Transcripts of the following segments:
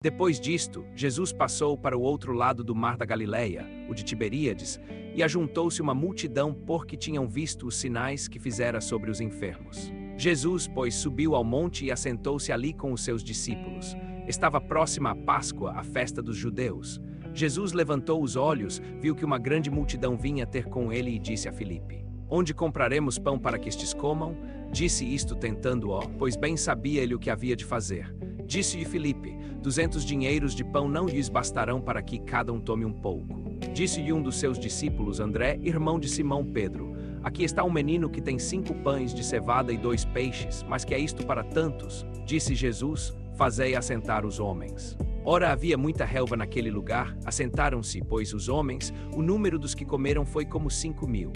Depois disto, Jesus passou para o outro lado do mar da Galileia, o de Tiberíades, e ajuntou-se uma multidão porque tinham visto os sinais que fizera sobre os enfermos. Jesus, pois, subiu ao monte e assentou-se ali com os seus discípulos. Estava próxima a Páscoa, a festa dos judeus. Jesus levantou os olhos, viu que uma grande multidão vinha ter com ele e disse a Filipe: Onde compraremos pão para que estes comam? Disse isto tentando-o, pois bem sabia ele o que havia de fazer. Disse-lhe Filipe: 200 dinheiros de pão não lhes bastarão para que cada um tome um pouco. Disse-lhe um dos seus discípulos, André, irmão de Simão Pedro: Aqui está um menino que tem 5 pães de cevada e 2 peixes, mas que é isto para tantos? Disse Jesus: Fazei assentar os homens. Ora, havia muita relva naquele lugar, assentaram-se, pois, os homens, o número dos que comeram foi como 5.000.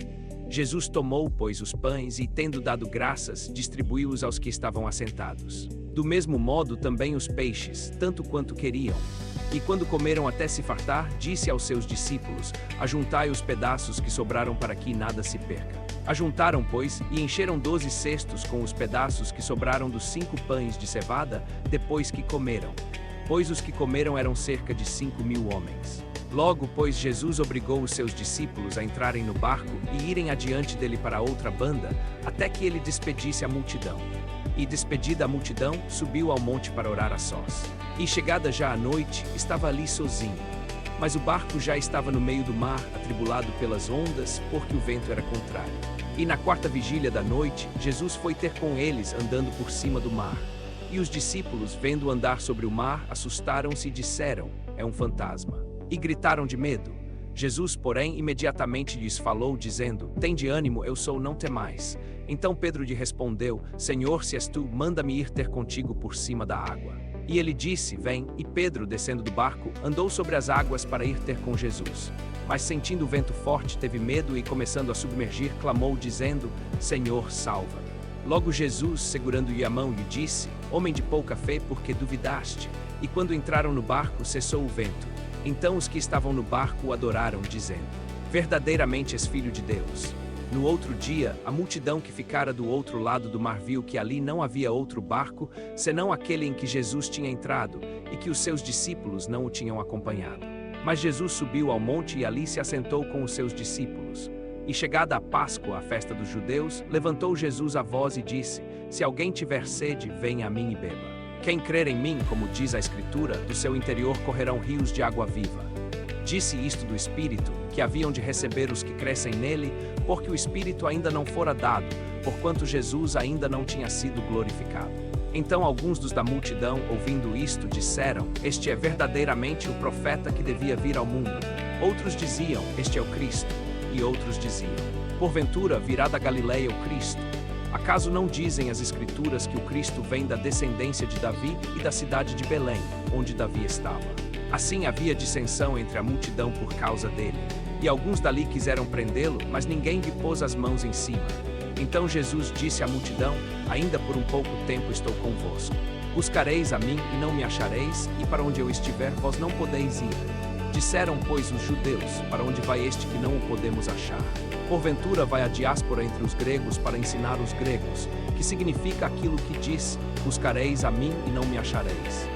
Jesus tomou, pois, os pães e, tendo dado graças, distribuiu-os aos que estavam assentados. Do mesmo modo também os peixes, tanto quanto queriam. E quando comeram até se fartar, disse aos seus discípulos: Ajuntai os pedaços que sobraram para que nada se perca. Ajuntaram, pois, e encheram 12 cestos com os pedaços que sobraram dos 5 pães de cevada, depois que comeram. Pois os que comeram eram cerca de 5.000 homens. Logo, pois, Jesus obrigou os seus discípulos a entrarem no barco e irem adiante dele para a outra banda, até que ele despedisse a multidão. E, despedida a multidão, subiu ao monte para orar a sós. E, chegada já a noite, estava ali sozinho. Mas o barco já estava no meio do mar, atribulado pelas ondas, porque o vento era contrário. E na 4ª vigília da noite, Jesus foi ter com eles, andando por cima do mar. E os discípulos, vendo andar sobre o mar, assustaram-se e disseram: É um fantasma. E gritaram de medo. Jesus, porém, imediatamente lhes falou, dizendo: Tende ânimo, eu sou, não temais. Então Pedro lhe respondeu: Senhor, se és tu, manda-me ir ter contigo por cima da água. E ele disse: Vem. E Pedro, descendo do barco, andou sobre as águas para ir ter com Jesus. Mas sentindo o vento forte, teve medo e, começando a submergir, clamou, dizendo: Senhor, salva-me. Logo Jesus, segurando-lhe a mão, lhe disse: Homem de pouca fé, por que duvidaste? E quando entraram no barco, cessou o vento. Então os que estavam no barco o adoraram, dizendo: Verdadeiramente és filho de Deus. No outro dia, a multidão que ficara do outro lado do mar viu que ali não havia outro barco, senão aquele em que Jesus tinha entrado, e que os seus discípulos não o tinham acompanhado. Mas Jesus subiu ao monte e ali se assentou com os seus discípulos. E chegada a Páscoa, a festa dos judeus, levantou Jesus a voz e disse: Se alguém tiver sede, venha a mim e beba. Quem crer em mim, como diz a Escritura, do seu interior correrão rios de água viva. Disse isto do Espírito, que haviam de receber os que crescem nele, porque o Espírito ainda não fora dado, porquanto Jesus ainda não tinha sido glorificado. Então alguns dos da multidão, ouvindo isto, disseram: Este é verdadeiramente o profeta que devia vir ao mundo. Outros diziam: Este é o Cristo. E outros diziam: Porventura virá da Galileia o Cristo? Acaso não dizem as Escrituras que o Cristo vem da descendência de Davi e da cidade de Belém, onde Davi estava? Assim havia dissensão entre a multidão por causa dele. E alguns dali quiseram prendê-lo, mas ninguém lhe pôs as mãos em cima. Então Jesus disse à multidão: Ainda por um pouco tempo estou convosco. Buscareis a mim e não me achareis, e para onde eu estiver vós não podeis ir. Disseram, pois, os judeus: Para onde vai este que não o podemos achar? Porventura vai a diáspora entre os gregos para ensinar os gregos, que significa aquilo que diz: Buscareis a mim e não me achareis.